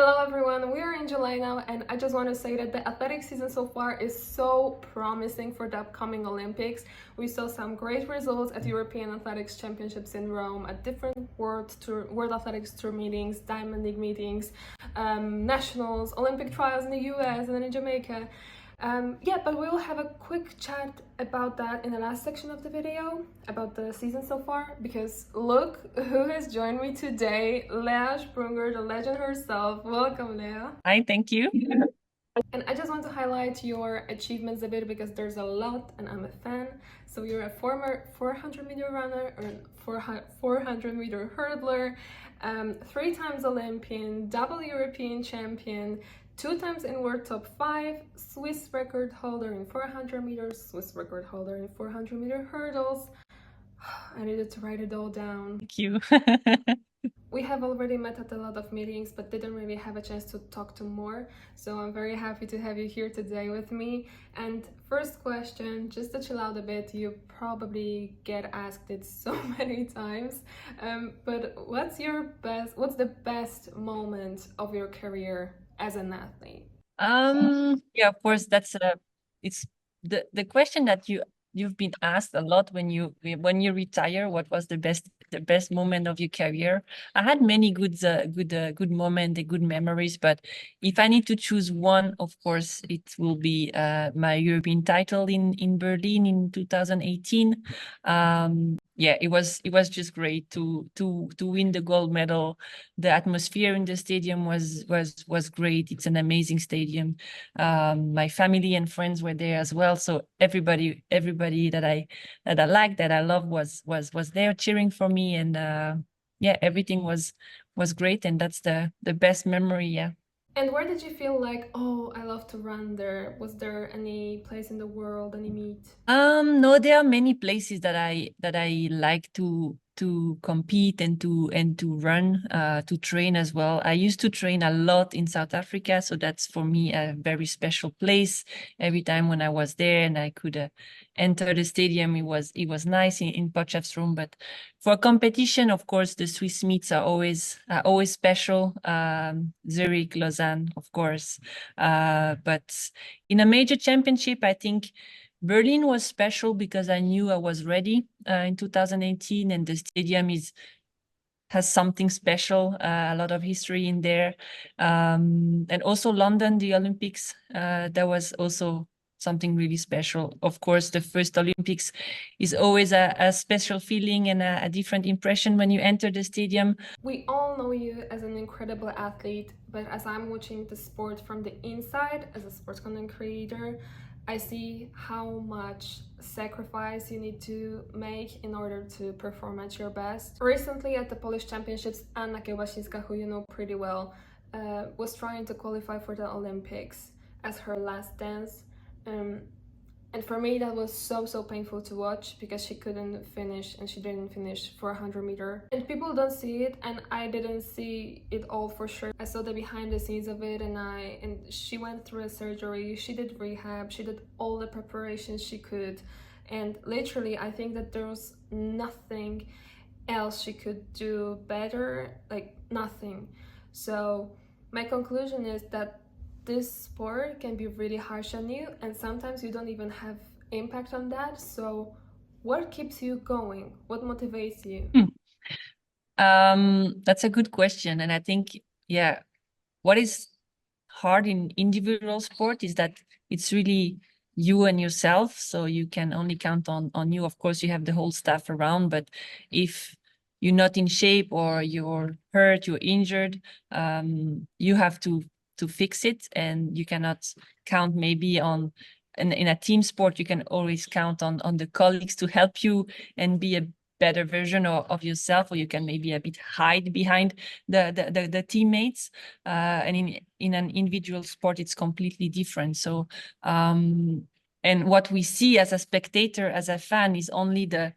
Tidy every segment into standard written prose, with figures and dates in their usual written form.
Hello everyone, we are in July now, and I just want to say that the athletic season so far is so promising for the upcoming Olympics. We saw some great results at European Athletics Championships in Rome, at different World Athletics Tour meetings, Diamond League meetings, nationals, Olympic trials in the US and then in Jamaica. But we'll have a quick chat about that in the last section of the video, about the season so far, because look who has joined me today, Léa Sprunger, the legend herself. Welcome, Léa. Hi, thank you. And I just want to highlight your achievements a bit because there's a lot and I'm a fan. So you're a former 400-meter runner, or 400-meter hurdler, 3 times Olympian, double European champion, 2 times in World Top 5, Swiss record holder in 400 meters, Swiss record holder in 400-meter hurdles. I needed to write it all down. Thank you. We have already met at a lot of meetings, but didn't really have a chance to talk to more. So I'm very happy to have you here today with me. And first question, just to chill out a bit, you probably get asked it so many times. But what's the best moment of your career as an athlete? Yeah, of course, it's the question that you've been asked a lot when you retire. What was the best moment of your career? I had many good moments, good memories, but if I need to choose one, of course, it will be my European title in Berlin in 2018. Yeah, it was just great to win the gold medal. The atmosphere in the stadium was great. It's an amazing stadium. My family and friends were there as well. So everybody that I liked, that I loved was there cheering for me. And yeah, everything was great. And that's the best memory. Yeah. And where did you feel like, oh, I love to run there? Was there any place in the world, any meet? No, there are many places that I like to compete and to run, to train as well. I used to train a lot in South Africa, so that's for me a very special place. Every time when I was there and I could enter the stadium, it was nice in Potchefstroom. But for competition, of course, the Swiss meets are always special. Zurich, Lausanne, of course. But in a major championship, I think Berlin was special because I knew I was ready in 2018, and the stadium has something special, a lot of history in there. And also London, the Olympics, that was also something really special. Of course, the first Olympics is always a special feeling and a different impression when you enter the stadium. We all know you as an incredible athlete, but as I'm watching the sport from the inside as a sports content creator, I see how much sacrifice you need to make in order to perform at your best. Recently at the Polish Championships, Anna Kiełbasińska, who you know pretty well, was trying to qualify for the Olympics as her last dance. And for me, that was so painful to watch because she couldn't finish, and she didn't finish for 100-meter. And people don't see it, and I didn't see it all for sure. I saw the behind the scenes of it, and she went through a surgery, she did rehab, she did all the preparations she could. And literally, I think that there was nothing else she could do better, like nothing. So my conclusion is that this sport can be really harsh on you, and sometimes you don't even have impact on that. So what keeps you going? What motivates you? That's a good question. And I think, yeah, what is hard in individual sport is that it's really you and yourself. So you can only count on you. Of course, you have the whole staff around, but if you're not in shape or you're hurt, you're injured, you have to fix it, and you cannot count maybe on in a team sport. You can always count on the colleagues to help you and be a better version of yourself, or you can maybe a bit hide behind the teammates, and in an individual sport it's completely different. So and what we see as a spectator, as a fan, is only the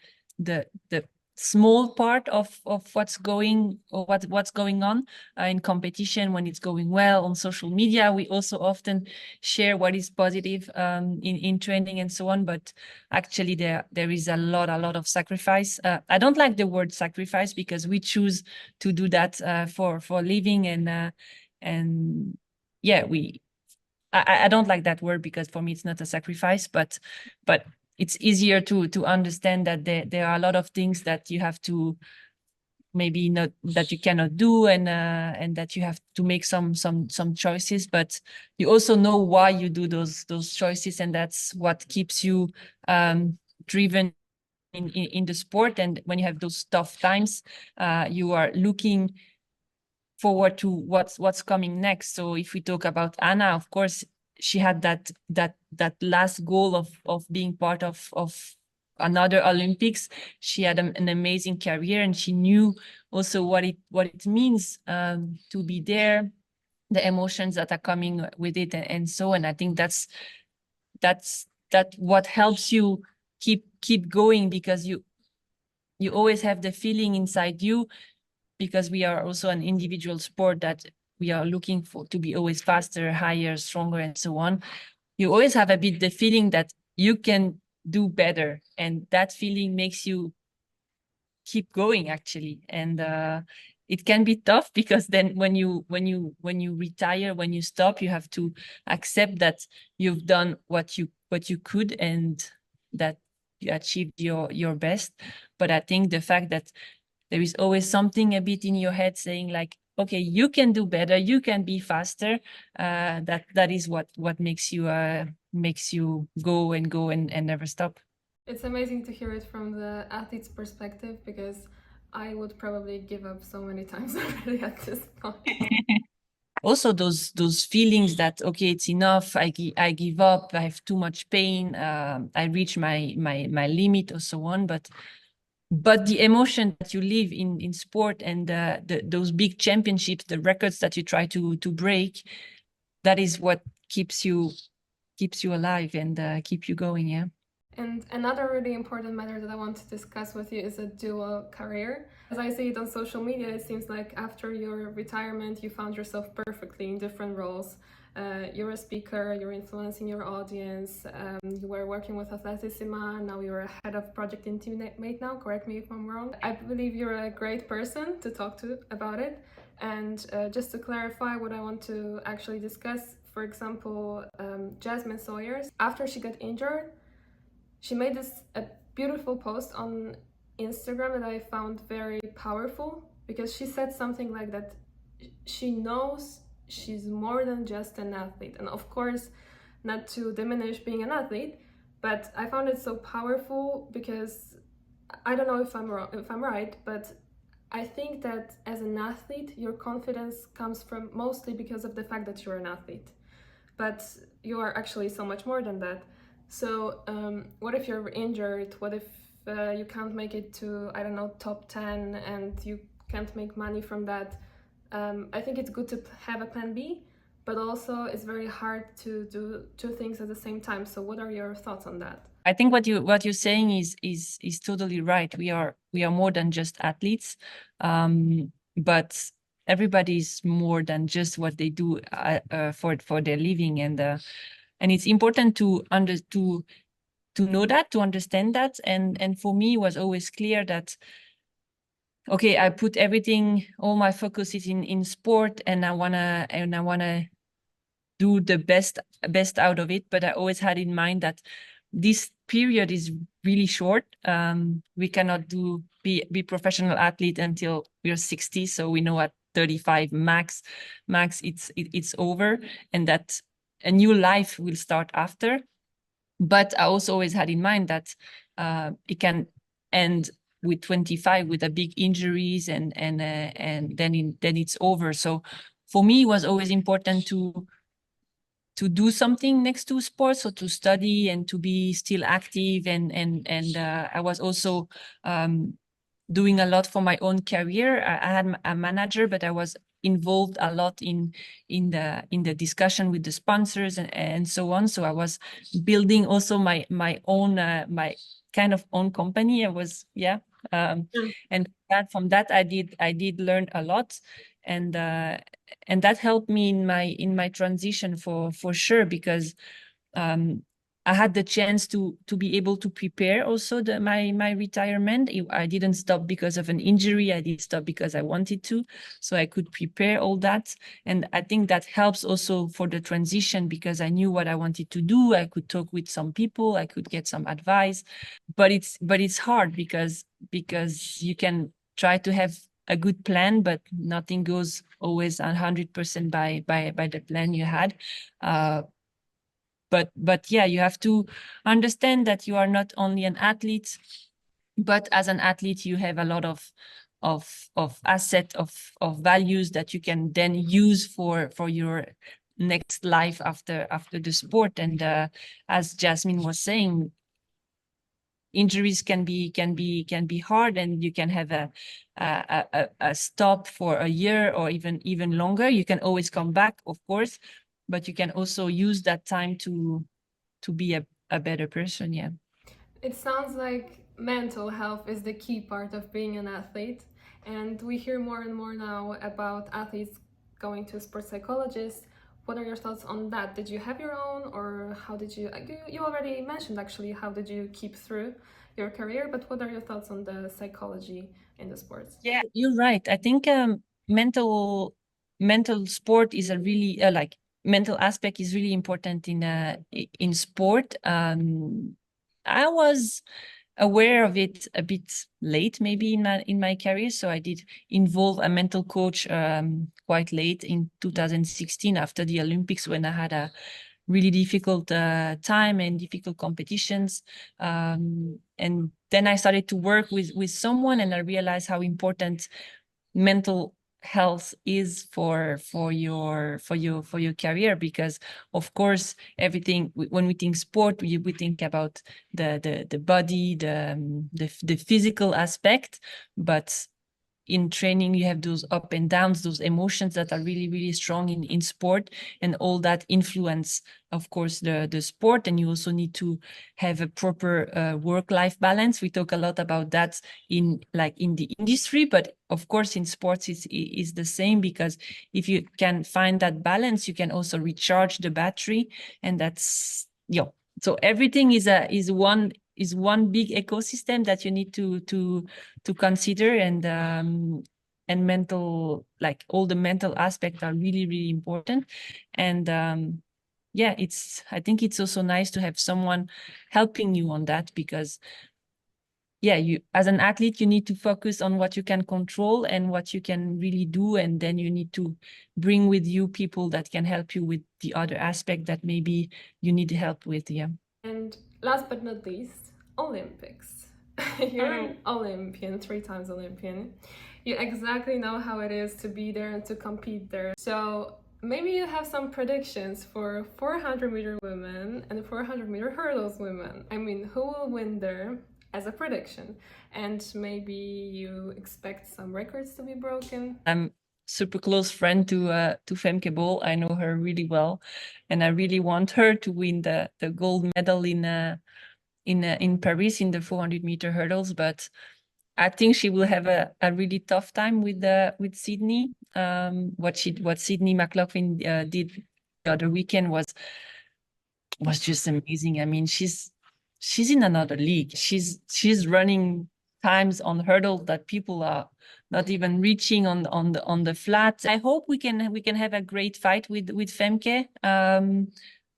small part of what's going on in competition. When it's going well on social media, we also often share what is positive in training and so on, but actually there is a lot of sacrifice. I don't like the word sacrifice because we choose to do that for living, and and yeah, I don't like that word because for me it's not a sacrifice, but it's easier to understand that there are a lot of things that you have to maybe not, that you cannot do, and that you have to make some choices, but you also know why you do those choices, and that's what keeps you driven in the sport. And when you have those tough times, you are looking forward to what's coming next. So if we talk about Anna, of course, she had that last goal of being part of another Olympics. She had an amazing career, and she knew also what it means to be there, the emotions that are coming with it, and so on. I think that's what helps you keep going, because you always have the feeling inside you, because we are also an individual sport that we are looking for to be always faster, higher, stronger, and so on. You always have a bit the feeling that you can do better, and that feeling makes you keep going, actually. And it can be tough, because then when you retire, when you stop, you have to accept that you've done what you could, and that you achieved your best. But I think the fact that there is always something a bit in your head saying like, okay, you can do better, you can be faster, that is what makes you go and never stop. It's amazing to hear it from the athlete's perspective, because I would probably give up so many times already at this point. Also those feelings that, okay, it's enough, I give up, I have too much pain, I reach my limit, or so on. But the emotion that you live in sport, and those big championships, the records that you try to break, that is what keeps you alive and keep you going. Yeah. And another really important matter that I want to discuss with you is a dual career. As I see it on social media, it seems like after your retirement, you found yourself perfectly in different roles. You're a speaker, you're influencing your audience, you were working with Atletissima, now you're a head of project Intimate now, correct me if I'm wrong. I believe you're a great person to talk to about it. And just to clarify what I want to actually discuss, for example, Jasmine Sawyers, after she got injured, she made a beautiful post on Instagram that I found very powerful, because she said something like that she knows she's more than just an athlete. And of course, not to diminish being an athlete, but I found it so powerful because I don't know if I'm right, but I think that as an athlete, your confidence comes from mostly because of the fact that you're an athlete. But you are actually so much more than that. So what if you're injured? What if you can't make it to, I don't know, top 10, and you can't make money from that? I think it's good to have a plan B, but also it's very hard to do two things at the same time. So what are your thoughts on that? I think what you're saying is totally right. We are more than just athletes, but everybody is more than just what they do for their living, and it's important to know that, to understand that, and for me it was always clear that, okay, I put everything, all my focus is in sport, and I wanna do the best out of it. But I always had in mind that this period is really short. We cannot be professional athlete until we're 60. So we know at 35 max it's over, and that a new life will start after. But I also always had in mind that it can end with 25 with a big injuries, and then it's over. So for me, it was always important to do something next to sports, so to study and to be still active, and I was also doing a lot for my own career. I had a manager, but I was involved a lot in the discussion with the sponsors and so on. So I was building also my own my kind of own company. I was and from that I did learn a lot, and that helped me in my transition for sure, because I had the chance to be able to prepare also my retirement. I didn't stop because of an injury. I did stop because I wanted to, so I could prepare all that. And I think that helps also for the transition because I knew what I wanted to do. I could talk with some people. I could get some advice, but it's hard because you can try to have a good plan, but nothing goes always 100% by the plan you had. But yeah, you have to understand that you are not only an athlete, but as an athlete you have a lot of asset of values that you can then use for your next life after the sport. And as Jasmine was saying, injuries can be hard, and you can have a stop for a year or even longer. You can always come back, of course, but you can also use that time to be a better person. Yeah. It sounds like mental health is the key part of being an athlete, and we hear more and more now about athletes going to a sports psychologist. What are your thoughts on that? Did you have your own, or how did you already mentioned actually how did you keep through your career, but what are your thoughts on the psychology in the sports? Yeah, you're right. I think mental sport is a really like mental aspect is really important in sport. I was aware of it a bit late, maybe in my career. So I did involve a mental coach quite late in 2016 after the Olympics, when I had a really difficult time and difficult competitions. And then I started to work with someone, and I realized how important mental health is for your career. Because of course, everything, when we think sport, we think about the body, the physical aspect, but in training you have those up and downs, those emotions that are really really strong in sport, and all that influence, of course, the sport. And you also need to have a proper work-life balance. We talk a lot about that in the industry, but of course in sports is the same, because if you can find that balance, you can also recharge the battery. And that's, so everything is one big ecosystem that you need to consider. And mental, like all the mental aspects are really really important. And yeah, I think it's also nice to have someone helping you on that, because yeah, you as an athlete, you need to focus on what you can control and what you can really do, and then you need to bring with you people that can help you with the other aspect that maybe you need help with. Yeah. And last but not least, Olympics. You're an Olympian, 3 times Olympian. You exactly know how it is to be there and to compete there. So maybe you have some predictions for 400-meter women and 400-meter hurdles women. I mean, who will win there as a prediction? And maybe you expect some records to be broken. I'm super close friend to Femke Bol. I know her really well, and I really want her to win the gold medal in Paris in the 400-meter hurdles. But I think she will have a really tough time with Sydney. What Sydney McLaughlin did the other weekend was just amazing. I mean, she's in another league. She's running times on hurdles that people are not even reaching on the flat. I hope we can have a great fight with Femke.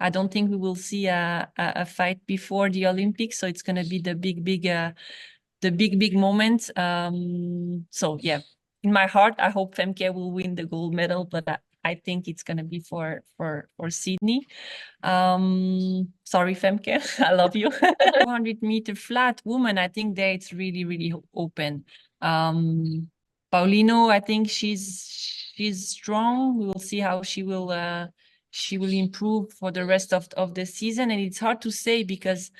I don't think we will see a fight before the Olympics, so it's gonna be the big moment. So yeah, in my heart, I hope Femke will win the gold medal, but I think it's gonna be for Sydney. Sorry, Femke, I love you. 400-meter flat woman, I think there it's really really open. Paulino, I think she's strong. We will see how she will improve for the rest of the season. And it's hard to say because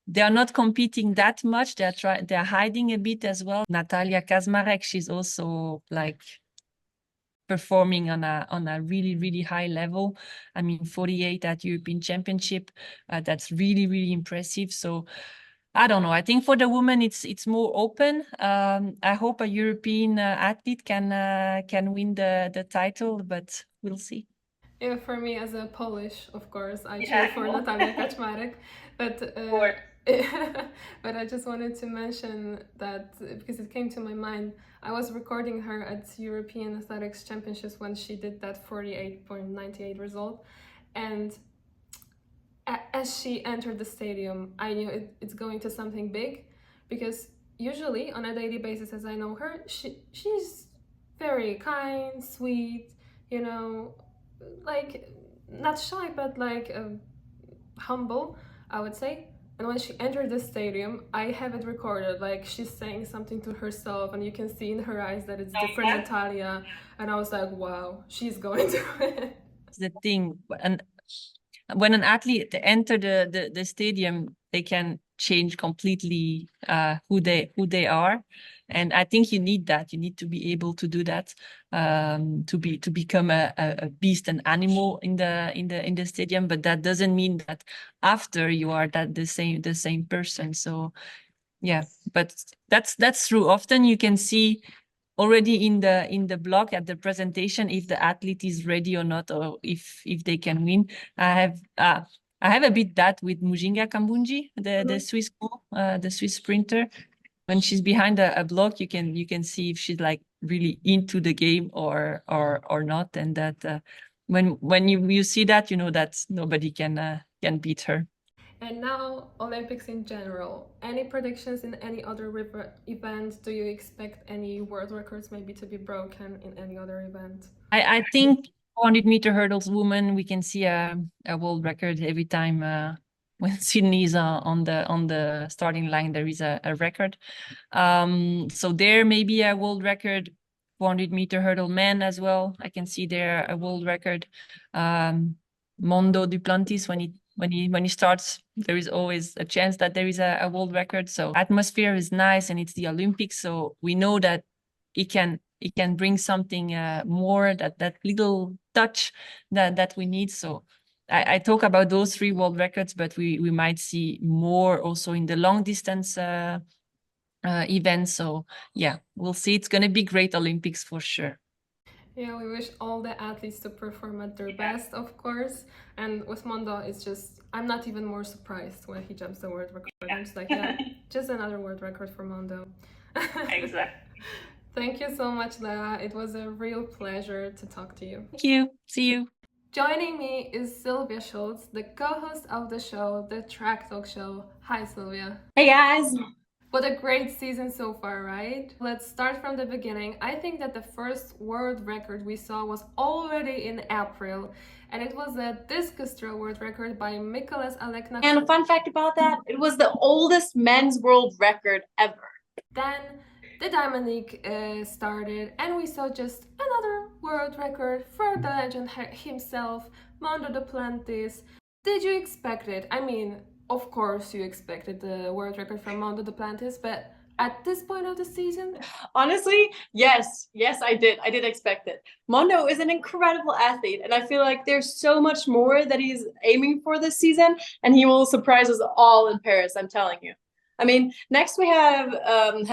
they are not competing that much. They're hiding a bit as well. Natalia Kazmarek, she's also like performing on a really really high level. I mean, 48 at European Championship. That's really really impressive. So I don't know. I think for the women, it's more open. I hope a European athlete can win the title, but we'll see. Yeah, for me as a Polish, of course, I cheer Yeah, for Natalia Kaczmarek, but or but I just wanted to mention that because it came to my mind, I was recording her at European Athletics Championships when she did that 48.98 result, and as she entered the stadium, I knew it's going to something big, because usually on a daily basis, as I know her, she's very kind, sweet, you know, like not shy, but like humble, I would say. And when she entered the stadium, I have it recorded. Like she's saying something to herself, and you can see in her eyes that it's different Natalia. And I was like, wow, she's going to win. the thing. And when an athlete enter the stadium, they can change completely who they are, and I think you need that. You need to be able to do that, to become a beast, an animal in the stadium. But that doesn't mean that after you are that the same person. So yeah, but that's true. Often you can see already in the blog at the presentation if the athlete is ready or not, or if they can win. I have a bit that with Mujinga Kambunji, the Swiss the Swiss sprinter. When she's behind a block, you can see if she's like really into the game or not, and that when you see that, you know that nobody can beat her. And now, Olympics in general. Any predictions in any other event? Do you expect any world records maybe to be broken in any other event? I think 400-meter hurdles woman, we can see a world record every time when Sydney is on the starting line. There is a record. So there may be a world record. 400-meter hurdle men as well. I can see there a world record. Mondo Duplantis, when he starts, there is always a chance that there is a world record. So atmosphere is nice, and it's the Olympics, so we know that it can bring something more, that little touch that we need. So I talk about those 3 world records, but we might see more also in the long distance events. So yeah, we'll see. It's going to be great Olympics for sure. Yeah, we wish all the athletes to perform at their best, of course. And with Mondo, it's just, I'm not even more surprised when he jumps the world record. I'm just like, yeah, just another world record for Mondo. Exactly. Thank you so much, Léa. It was a real pleasure to talk to you. Thank you. See you. Joining me is Sylvia Schultz, the co-host of the show, The Track Talk Show. Hi, Sylvia. Hey guys! What a great season so far, right? Let's start from the beginning. I think that the first world record we saw was already in April, and it was a discus throw world record by Mikolas Alekna. And a fun fact about that, it was the oldest men's world record ever. Then the Diamond League started, and we saw just another world record for the legend himself, Mondo Duplantis. Did you expect it? I mean, of course you expected the world record from Mondo Duplantis, but at this point of the season? Honestly, yes, I did expect it. Mondo is an incredible athlete, and I feel like there's so much more that he's aiming for this season, and he will surprise us all in Paris, I'm telling you. I mean, next we have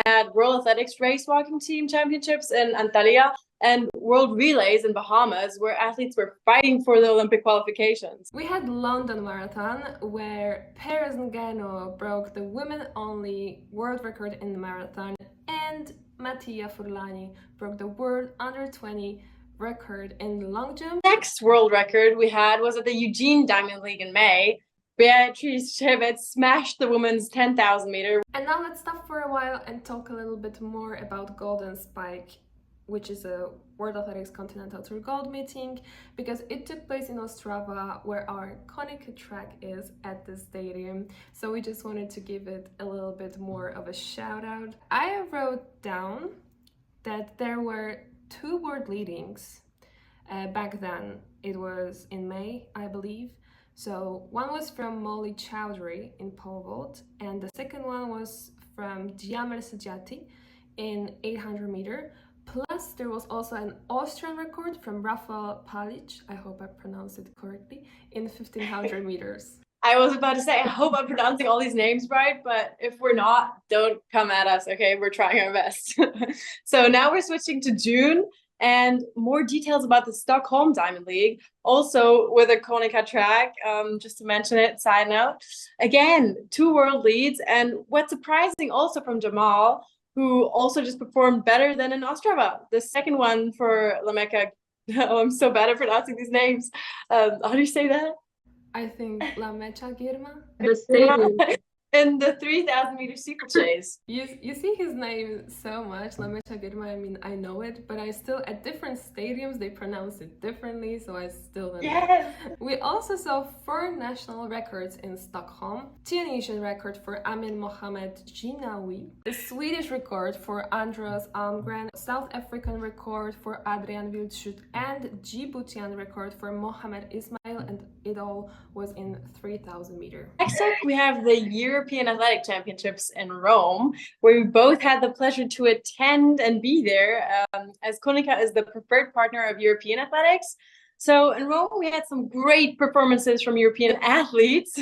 had World Athletics Race Walking Team Championships in Antalya and World Relays in Bahamas, where athletes were fighting for the Olympic qualifications. We had London Marathon, where Perez Ngano broke the women-only world record in the marathon, and Mattia Furlani broke the world under-20 record in the long jump. Next world record we had was at the Eugene Diamond League in May. Beatrice Chevez smashed the women's 10,000 meter. And now let's stop for a while and talk a little bit more about Golden Spike, which is a World Athletics Continental Tour Gold meeting, because it took place in Ostrava, where our Conica track is at the stadium. So we just wanted to give it a little bit more of a shout out. I wrote down that there were 2 world leadings back then. It was in May, I believe. So one was from Molly Chowdhury in pole vault, and the second one was from Djamel Sajati in 800 meter. Plus, there was also an Austrian record from Rafael Palic, I hope I pronounced it correctly, in 1500 meters. I was about to say, I hope I'm pronouncing all these names right, but if we're not, don't come at us, okay? We're trying our best. So now we're switching to June. And more details about the Stockholm Diamond League, also with a Conica track, just to mention it, side note. Again, 2 world leads, and what's surprising also from Jamal, who also just performed better than in Ostrava, the second one for Lameka. Oh, I'm so bad at pronouncing these names. How do you say that? I think La Mecha Girma. The stadium. In the 3,000-meter steeplechase. You see his name so much, La Mecha Girma. I mean, I know it, but I still, at different stadiums, they pronounce it differently, so I still don't know. We also saw 4 national records in Stockholm. Tunisian record for Amin Mohamed Jinawi, the Swedish record for Andros Almgren, South African record for Adrian Wildschut, and Djiboutian record for Mohamed Ismail, and it all was in 3,000 meter. Next up, we have the European Athletic Championships in Rome, where we both had the pleasure to attend and be there, as Conica is the preferred partner of European athletics. So in Rome, we had some great performances from European athletes,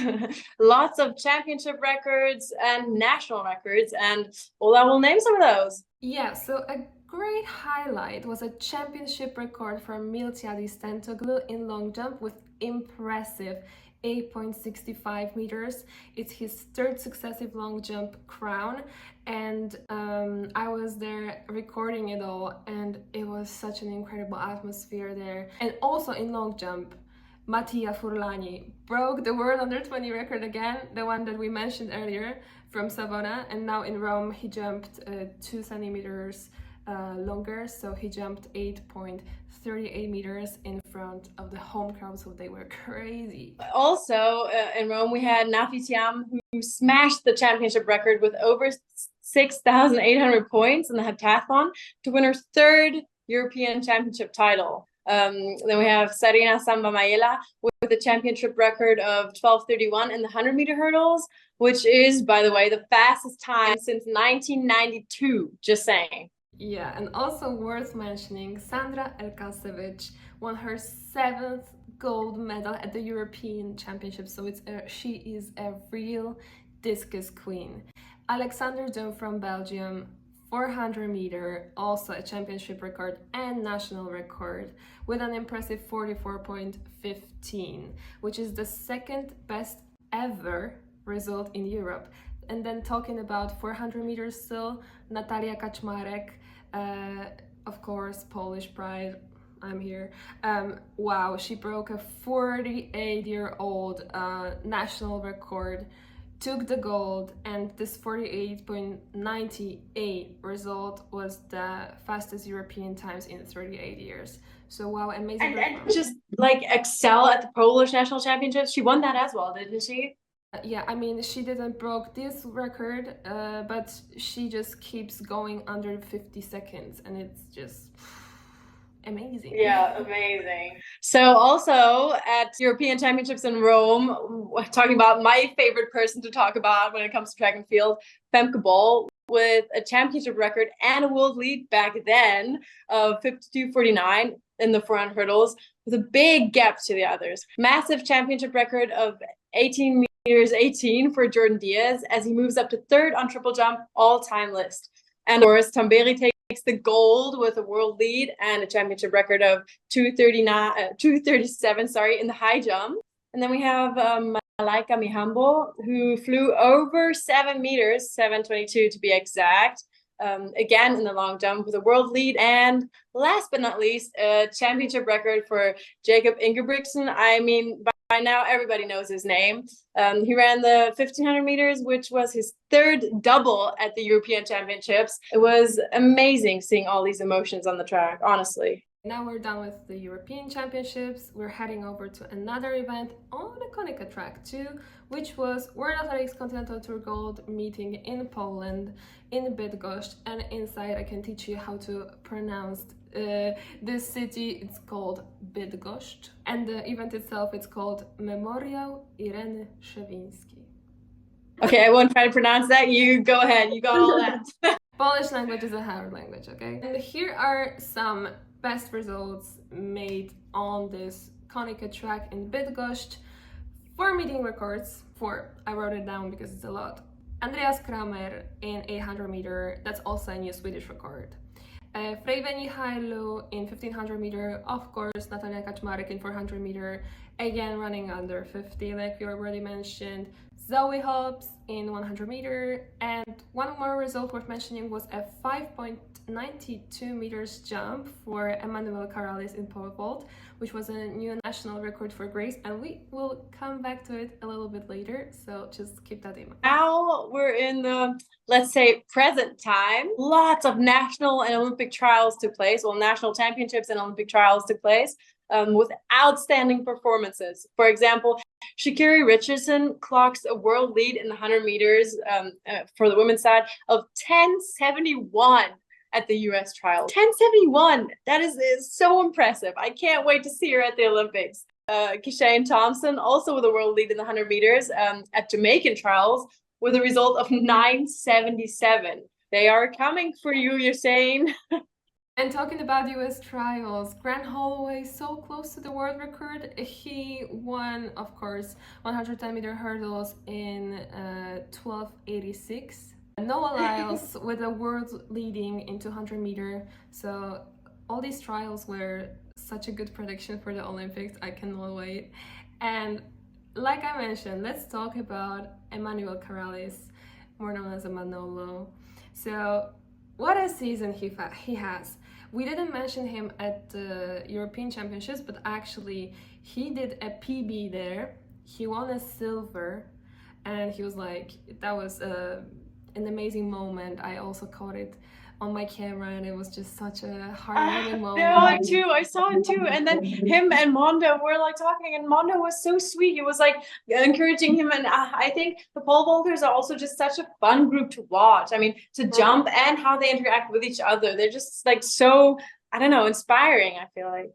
lots of championship records and national records, and Ola will name some of those. Yeah, so a great highlight was a championship record for Miltiadi Stentoglu in long jump with impressive 8.65 meters. It's his 3rd successive long jump crown, and I was there recording it all, and it was such an incredible atmosphere there. And also in long jump, Mattia Furlani broke the world under 20 record again, the one that we mentioned earlier from Savona, and now in Rome he jumped 2 centimeters longer, so he jumped 8.38 meters in front of the home crowd, so they were crazy. Also in Rome, we had Nafi Thiam, who smashed the championship record with over 6,800 points in the heptathlon to win her 3rd European championship title. Then we have Sarina Samba Mayela with a championship record of 12:31 in the 100-meter hurdles, which is, by the way, the fastest time since 1992, just saying. Yeah, and also worth mentioning, Sandra Elkasevich won her 7th gold medal at the European Championships, so she is a real discus queen. Alexander Dom from Belgium, 400 meter, also a championship record and national record with an impressive 44.15, which is the 2nd best ever result in Europe. And then talking about 400 meters still, Natalia Kaczmarek, of course, Polish pride, I'm here. Wow, she broke a 48-year-old national record, took the gold, and this 48.98 result was the fastest European times in 38 years. So wow, amazing. And just like excel at the Polish national championships. She won that as well, didn't she? Yeah, I mean, she didn't broke this record, but she just keeps going under 50 seconds, and it's just amazing. Yeah, amazing. So also at European Championships in Rome, talking about my favorite person to talk about when it comes to track and field, Femke Bol, with a championship record and a world lead back then of 52.49 in the 400 hurdles, with a big gap to the others. Massive championship record of 18 meters 18 for Jordan Diaz as he moves up to 3rd on triple jump all-time list. And of course, Tamberi takes the gold with a world lead and a championship record of 237 in the high jump. And then we have Malaika Mihambo, who flew over 7 meters, 7:22 to be exact, again in the long jump with a world lead. And last but not least, a championship record for Jacob Ingebrigtsen. I mean, by now everybody knows his name. He ran the 1,500 meters, which was his 3rd double at the European Championships. It was amazing seeing all these emotions on the track, honestly. Now we're done with the European Championships. We're heading over to another event on the Conica track too, which was World Athletics Continental Tour Gold meeting in Poland, in Bydgoszcz, and inside I can teach you how to pronounce this city. It's called Bydgoszcz, and the event itself, it's called Memoriał Ireny Szewińskiej. Okay, I won't try to pronounce that. You go ahead, you got all that. Polish language is a hard language, okay? And here are some best results made on this Conica track in Bydgoszcz. 4 meeting records, 4, I wrote it down because it's a lot. Andreas Kramer in 800 meter, that's also a new Swedish record. Freyveni Hailu in 1500 meter, of course, Natalia Kaczmarek in 400 meter, again running under 50, like we already mentioned. Zoe Hobbs in 100 meter, and one more result worth mentioning was a 5.92 meters jump for Emmanuel Carrales in pole vault, which was a new national record for Grace, and we will come back to it a little bit later, so just keep that in mind. Now we're in the, let's say, present time. Lots of national and Olympic trials took place, well, national championships and Olympic trials took place with outstanding performances. For example, Sha'Carri Richardson clocks a world lead in the 100 meters for the women's side of 10:71 at the US trial. 10:71, that is so impressive. I can't wait to see her at the Olympics. Kishane Thompson also with a world lead in the 100 meters at Jamaican trials with a result of 9:77. They are coming for you, you're saying. And talking about US trials, Grant Holloway so close to the world record. He won, of course, 110-meter hurdles in 12:86. Noah Lyles with a world leading in 200-meter. So all these trials were such a good prediction for the Olympics. I cannot wait. And like I mentioned, let's talk about Emmanuel Carrales, more known as Manolo. So what a season he has. We didn't mention him at the European Championships, but actually he did a PB there. He won a silver, and he was like, that was an amazing moment. I also caught it on my camera, and it was just such a heartwarming moment. I saw it too. And then him and Mondo were like talking, and Mondo was so sweet. He was like encouraging him, and I think the pole vaulters are also just such a fun group to watch. I mean, to jump and how they interact with each other. They're just like so, I don't know, inspiring, I feel like.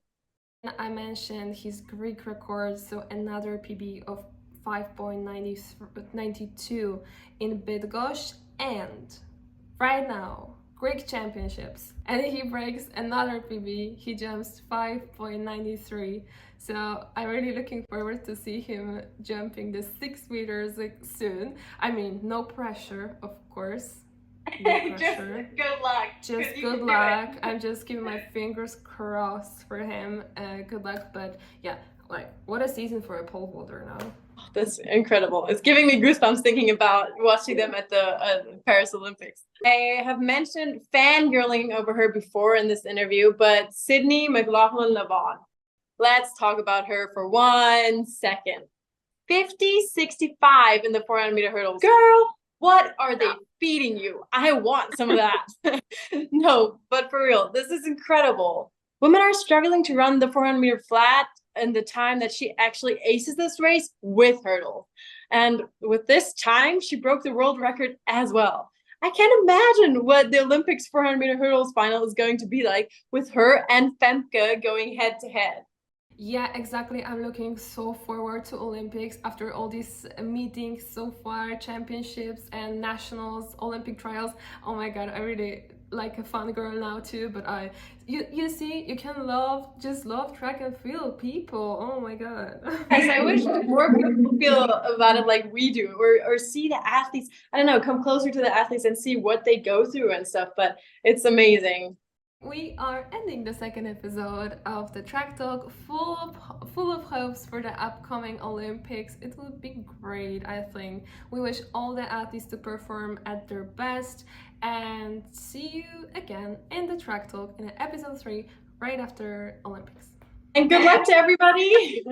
I mentioned his Greek record, so another PB of 5.92 in Bydgoszcz, and right now Greek championships, and he breaks another PB. He jumps 5.93. So I'm really looking forward to see him jumping the 6 meters soon. I mean, no pressure, of course. No pressure. Just good luck. Just good luck. I'm just keeping my fingers crossed for him. Good luck. But yeah, like, what a season for a pole vaulter now. That's incredible. It's giving me goosebumps thinking about watching them at the Paris Olympics. I have mentioned fangirling over her before in this interview, but Sydney McLaughlin-Lavon. Let's talk about her for 1 second. 50.65 in the 400-meter hurdles. Girl, what are they feeding you? I want some of that. No, but for real, this is incredible. Women are struggling to run the 400-meter flat in the time that she actually aces this race with hurdle. And with this time, she broke the world record as well. I can't imagine what the Olympics 400-meter hurdles final is going to be like with her and Femke going head to head. Yeah, exactly. I'm looking so forward to Olympics after all these meetings so far, championships and nationals, Olympic trials. Oh my God, I really like a fun girl now too, but you see, you can just love track and field people. Oh my God. Yes, I wish more people feel about it like we do, or see the athletes, I don't know, come closer to the athletes and see what they go through and stuff, but it's amazing. We are ending the second episode of the Track Talk full of hopes for the upcoming Olympics. It will be great, I think. We wish all the athletes to perform at their best, and see you again in the Track Talk in episode 3 right after Olympics. And good luck to everybody.